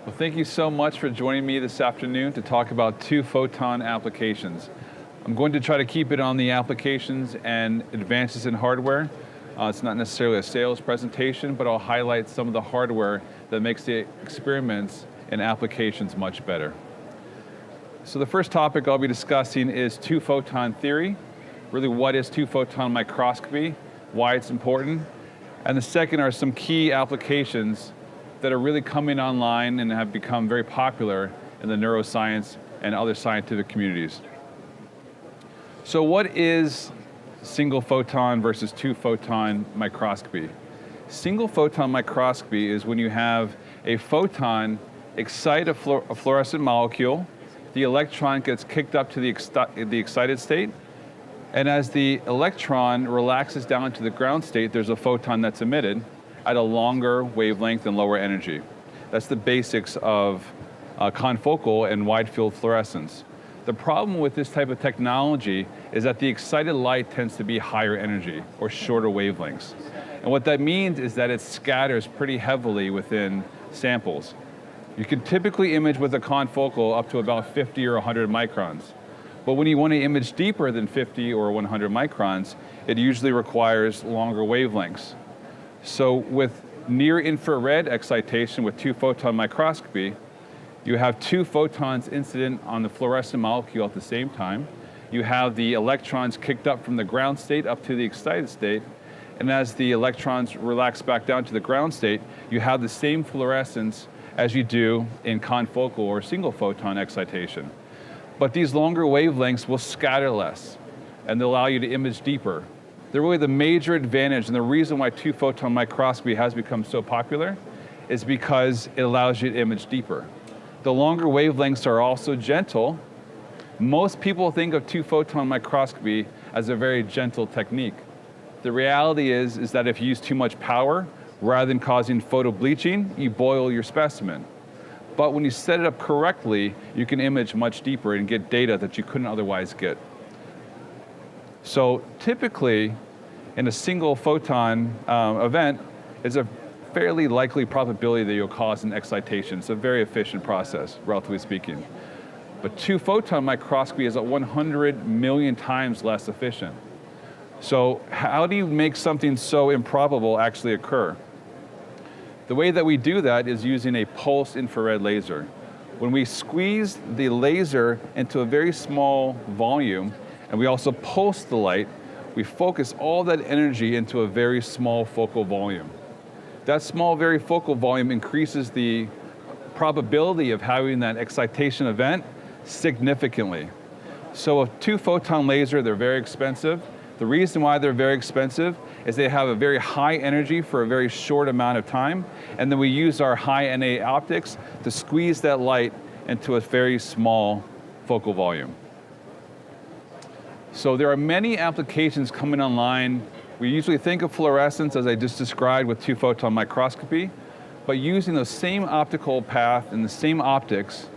Well, thank you so much for joining me this afternoon to talk about two photon applications. I'm going to try to keep it on the applications and advances in hardware. It's not necessarily a sales presentation, but I'll highlight some of the hardware that makes the experiments and applications much better. So the first topic I'll be discussing is two-photon theory. Really, what is two-photon microscopy, why it's important. And the second are some key applications that are really coming online and have become very popular in the neuroscience and other scientific communities. So what is single photon versus two photon microscopy? Single photon microscopy is when you have a photon excite a fluorescent molecule, the electron gets kicked up to the excited state, and as the electron relaxes down to the ground state, there's a photon that's emitted at a longer wavelength and lower energy. That's the basics of confocal and wide field fluorescence. The problem with this type of technology is that the excited light tends to be higher energy or shorter wavelengths. And what that means is that it scatters pretty heavily within samples. You can typically image with a confocal up to about 50 or 100 microns. But when you want to image deeper than 50 or 100 microns, it usually requires longer wavelengths. So with near-infrared excitation with two-photon microscopy, you have two photons incident on the fluorescent molecule at the same time. You have the electrons kicked up from the ground state up to the excited state, and as the electrons relax back down to the ground state, you have the same fluorescence as you do in confocal or single photon excitation. But these longer wavelengths will scatter less, and they'll allow you to image deeper. They're really the major advantage, and the reason why two-photon microscopy has become so popular is because it allows you to image deeper. The longer wavelengths are also gentle. Most people think of two-photon microscopy as a very gentle technique. The reality is that if you use too much power, rather than causing photobleaching, you boil your specimen. But when you set it up correctly, you can image much deeper and get data that you couldn't otherwise get. So typically, in a single photon event, is a fairly likely probability that you'll cause an excitation. It's a very efficient process, relatively speaking. But two-photon microscopy is 100 million times less efficient. So how do you make something so improbable actually occur? The way that we do that is using a pulsed infrared laser. When we squeeze the laser into a very small volume, and we also pulse the light, we focus all that energy into a very small focal volume. That small, very focal volume increases the probability of having that excitation event significantly. So a two-photon laser, they're very expensive. The reason why they're very expensive is they have a very high energy for a very short amount of time, and then we use our high NA optics to squeeze that light into a very small focal volume. So there are many applications coming online. We usually think of fluorescence, as I just described, with two-photon microscopy, but using the same optical path and the same optics,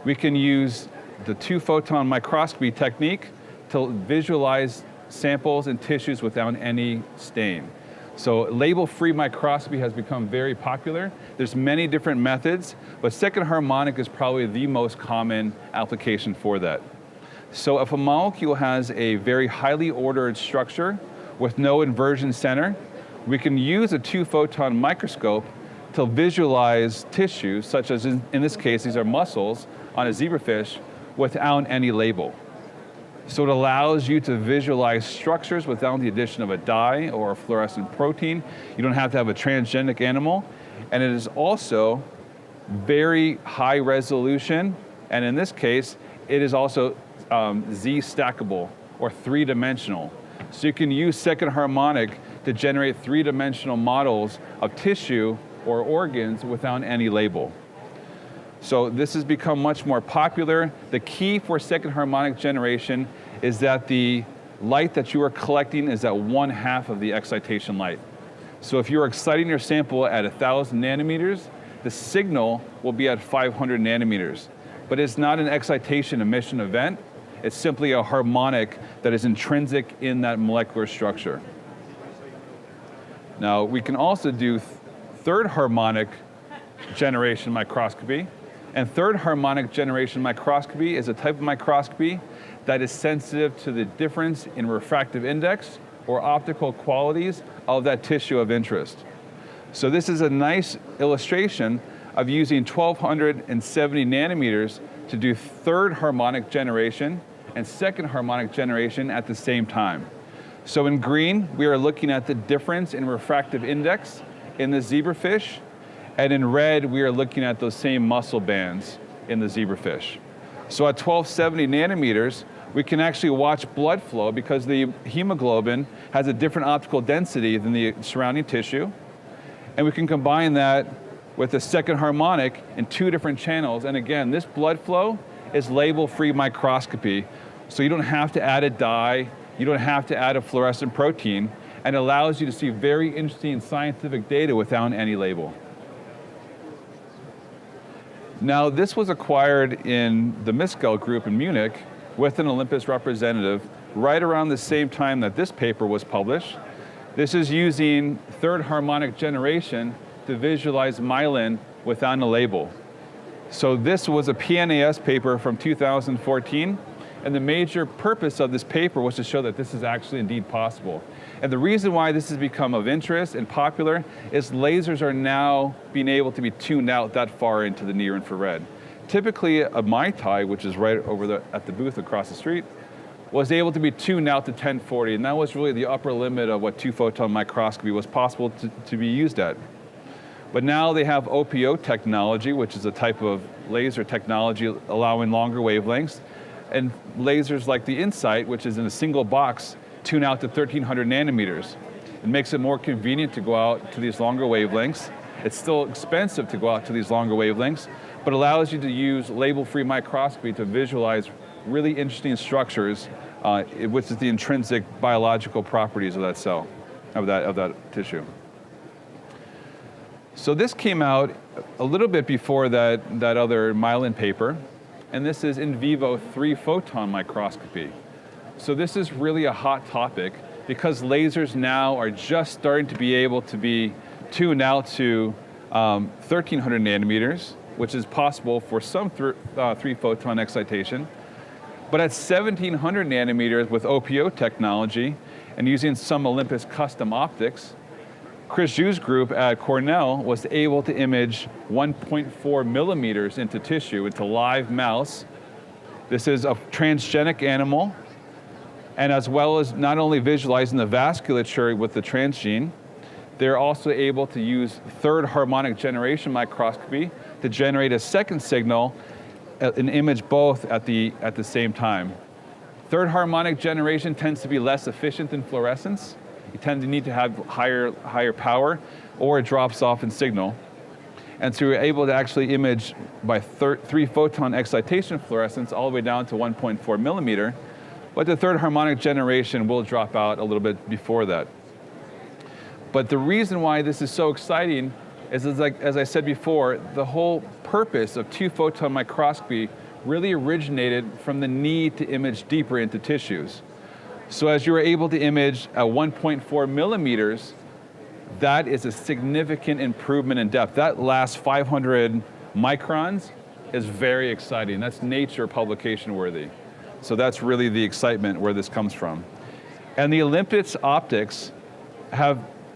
we can use the two-photon microscopy technique to visualize samples and tissues without any stain. So label-free microscopy has become very popular. There's many different methods, but second harmonic is probably the most common application for that. So if a molecule has a very highly ordered structure with no inversion center, we can use a two-photon microscope to visualize tissues, such as in this case, these are muscles on a zebrafish, without any label. So it allows you to visualize structures without the addition of a dye or a fluorescent protein. You don't have to have a transgenic animal. And it is also very high resolution. And in this case, it is also Z-stackable or three-dimensional. So you can use second harmonic to generate three-dimensional models of tissue or organs without any label. So this has become much more popular. The key for second harmonic generation is that the light that you are collecting is at 1/2 of the excitation light. So if you're exciting your sample at 1,000 nanometers, the signal will be at 500 nanometers. But it's not an excitation emission event. It's simply a harmonic that is intrinsic in that molecular structure. Now, we can also do third harmonic generation microscopy. And third harmonic generation microscopy is a type of microscopy that is sensitive to the difference in refractive index or optical qualities of that tissue of interest. So this is a nice illustration of using 1270 nanometers to do third harmonic generation and second harmonic generation at the same time. So in green, we are looking at the difference in refractive index in the zebrafish, and in red, we are looking at those same muscle bands in the zebrafish. So at 1270 nanometers, we can actually watch blood flow because the hemoglobin has a different optical density than the surrounding tissue. And we can combine that with a second harmonic in two different channels. And again, this blood flow is label-free microscopy. So you don't have to add a dye, you don't have to add a fluorescent protein, and it allows you to see very interesting scientific data without any label. Now, this was acquired in the Miskell group in Munich with an Olympus representative right around the same time that this paper was published. This is using third harmonic generation to visualize myelin without a label. So this was a PNAS paper from 2014, and the major purpose of this paper was to show that this is actually indeed possible. And the reason why this has become of interest and popular is lasers are now being able to be tuned out that far into the near infrared. Typically, a MyTi, which is right over at the booth across the street, was able to be tuned out to 1040, and that was really the upper limit of what two-photon microscopy was possible to be used at. But now they have OPO technology, which is a type of laser technology allowing longer wavelengths, and lasers like the Insight, which is in a single box, tune out to 1300 nanometers. It makes it more convenient to go out to these longer wavelengths. It's still expensive to go out to these longer wavelengths, but allows you to use label-free microscopy to visualize really interesting structures, which is the intrinsic biological properties of that cell, of that tissue. So this came out a little bit before that other myelin paper, and this is in vivo 3-photon microscopy. So this is really a hot topic because lasers now are just starting to be able to be tuned out to 1300 nanometers, which is possible for some 3-photon excitation. But at 1700 nanometers with OPO technology and using some Olympus custom optics, Chris Zhu's group at Cornell was able to image 1.4 millimeters into tissue, into live mouse. This is a transgenic animal, and as well as not only visualizing the vasculature with the transgene, they're also able to use third harmonic generation microscopy to generate a second signal and image both at the same time. Third harmonic generation tends to be less efficient than fluorescence. You tend to need to have higher power, or it drops off in signal. And so you're able to actually image by 3-photon excitation fluorescence all the way down to 1.4 millimeter, but the third harmonic generation will drop out a little bit before that. But the reason why this is so exciting is, like, as I said before, the whole purpose of 2-photon microscopy really originated from the need to image deeper into tissues. So as you were able to image at 1.4 millimeters, that is a significant improvement in depth. That last 500 microns is very exciting. That's Nature publication worthy. So that's really the excitement where this comes from. And the Olympus optics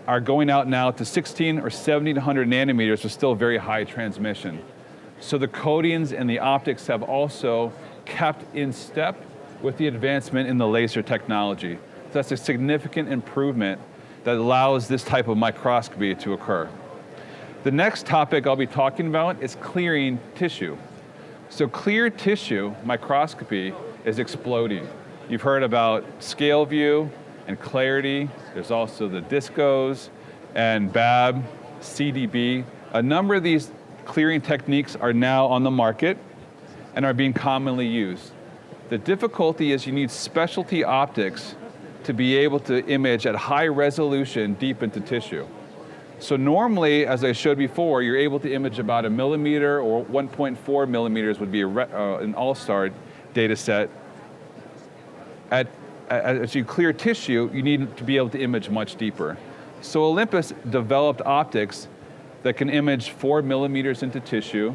are going out now to 16 or 1700 nanometers with still very high transmission. So the coatings and the optics have also kept in step with the advancement in the laser technology. So that's a significant improvement that allows this type of microscopy to occur. The next topic I'll be talking about is clearing tissue. So clear tissue microscopy is exploding. You've heard about scale view and clarity. There's also the DISCOs and BAB, CDB. A number of these clearing techniques are now on the market and are being commonly used. The difficulty is you need specialty optics to be able to image at high resolution deep into tissue. So normally, as I showed before, you're able to image about 1 millimeter or 1.4 millimeters would be an all-star data set. As you clear tissue, you need to be able to image much deeper. So Olympus developed optics that can image 4 millimeters into tissue,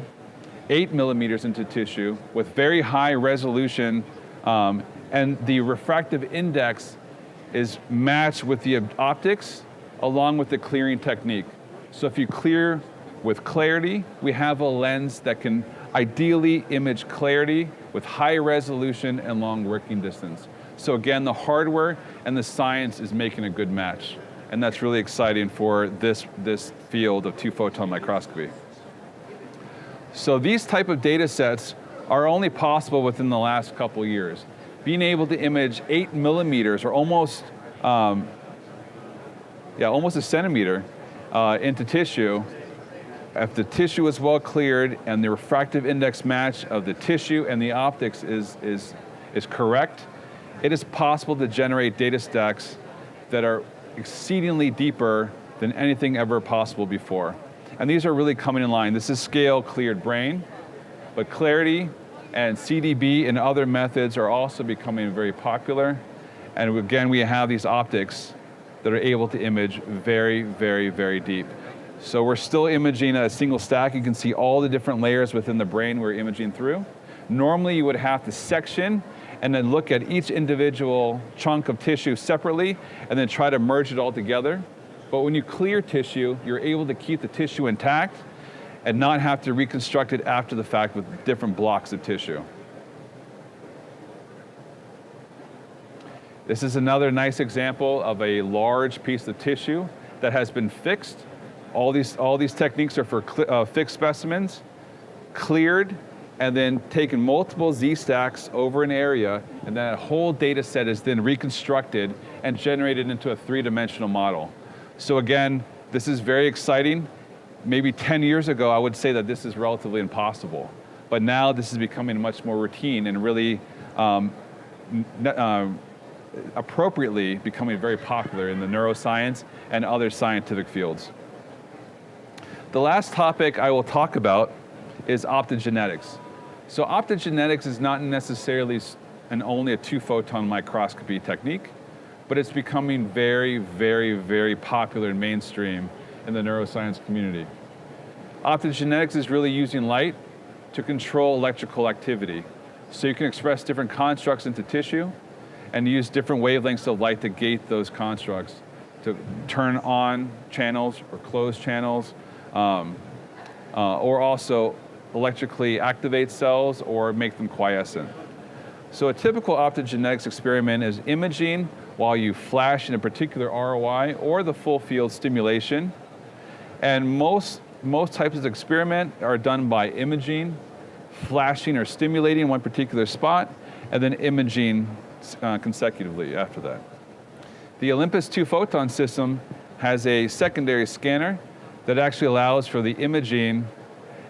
8 millimeters into tissue with very high resolution, and the refractive index is matched with the optics along with the clearing technique. So if you clear with clarity, we have a lens that can ideally image clarity with high resolution and long working distance. So again, the hardware and the science is making a good match. And that's really exciting for this field of two-photon microscopy. So these type of data sets are only possible within the last couple years. Being able to image 8 millimeters or almost a centimeter into tissue, if the tissue is well cleared and the refractive index match of the tissue and the optics is correct, it is possible to generate data stacks that are exceedingly deeper than anything ever possible before. And these are really coming in line. This is scale cleared brain, but clarity and CDB and other methods are also becoming very popular. And again, we have these optics that are able to image very, very, very deep. So we're still imaging a single stack. You can see all the different layers within the brain we're imaging through. Normally you would have to section and then look at each individual chunk of tissue separately and then try to merge it all together. But when you clear tissue, you're able to keep the tissue intact and not have to reconstruct it after the fact with different blocks of tissue. This is another nice example of a large piece of tissue that has been fixed. All these techniques are for fixed specimens, cleared, and then taken multiple Z-stacks over an area, and that whole data set is then reconstructed and generated into a three-dimensional model. So again, this is very exciting. Maybe 10 years ago, I would say that this is relatively impossible. But now this is becoming much more routine and really appropriately becoming very popular in the neuroscience and other scientific fields. The last topic I will talk about is optogenetics. So optogenetics is not necessarily and only a two-photon microscopy technique, but it's becoming very, very, very popular and mainstream in the neuroscience community. Optogenetics is really using light to control electrical activity. So you can express different constructs into tissue and use different wavelengths of light to gate those constructs, to turn on channels or close channels, or also electrically activate cells or make them quiescent. So a typical optogenetics experiment is imaging while you flash in a particular ROI or the full field stimulation. And most types of experiment are done by imaging, flashing or stimulating one particular spot, and then imaging consecutively after that. The Olympus 2-photon system has a secondary scanner that actually allows for the imaging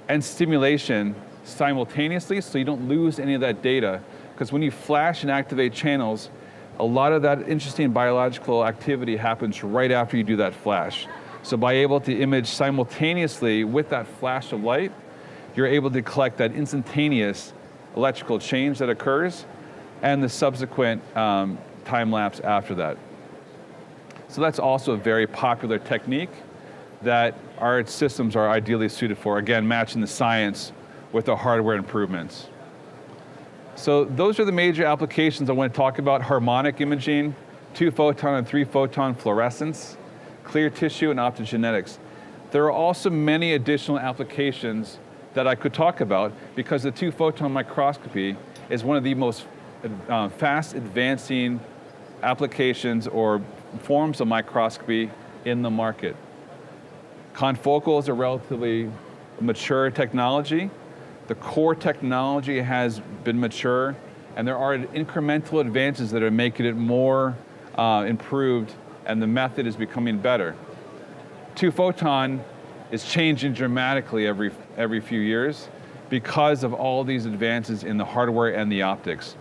and stimulation simultaneously, so you don't lose any of that data. Because when you flash and activate channels, a lot of that interesting biological activity happens right after you do that flash. So by able to image simultaneously with that flash of light, you're able to collect that instantaneous electrical change that occurs and the subsequent time lapse after that. So that's also a very popular technique that our systems are ideally suited for, again, matching the science with the hardware improvements. So those are the major applications I want to talk about: harmonic imaging, 2-photon and 3-photon fluorescence, clear tissue, and optogenetics. There are also many additional applications that I could talk about because the 2-photon microscopy is one of the most fast advancing applications or forms of microscopy in the market. Confocal is a relatively mature technology. The core technology has been mature, and there are incremental advances that are making it more improved, and the method is becoming better. 2-photon is changing dramatically every few years because of all these advances in the hardware and the optics.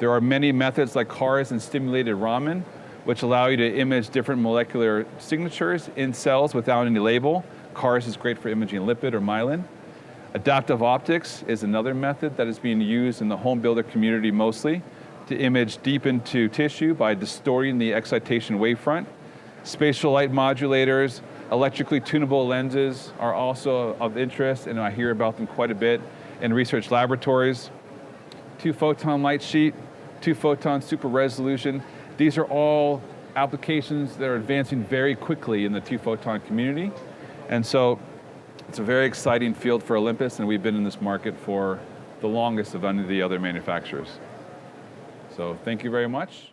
There are many methods like CARS and stimulated Raman, which allow you to image different molecular signatures in cells without any label. CARS is great for imaging lipid or myelin. Adaptive optics is another method that is being used in the home builder community mostly to image deep into tissue by distorting the excitation wavefront. Spatial light modulators Electrically tunable lenses are also of interest, and I hear about them quite a bit in research laboratories. 2-photon light sheet, 2-photon super resolution. These are all applications that are advancing very quickly in the 2-photon community. And so it's a very exciting field for Olympus, and we've been in this market for the longest of any of the other manufacturers. So thank you very much.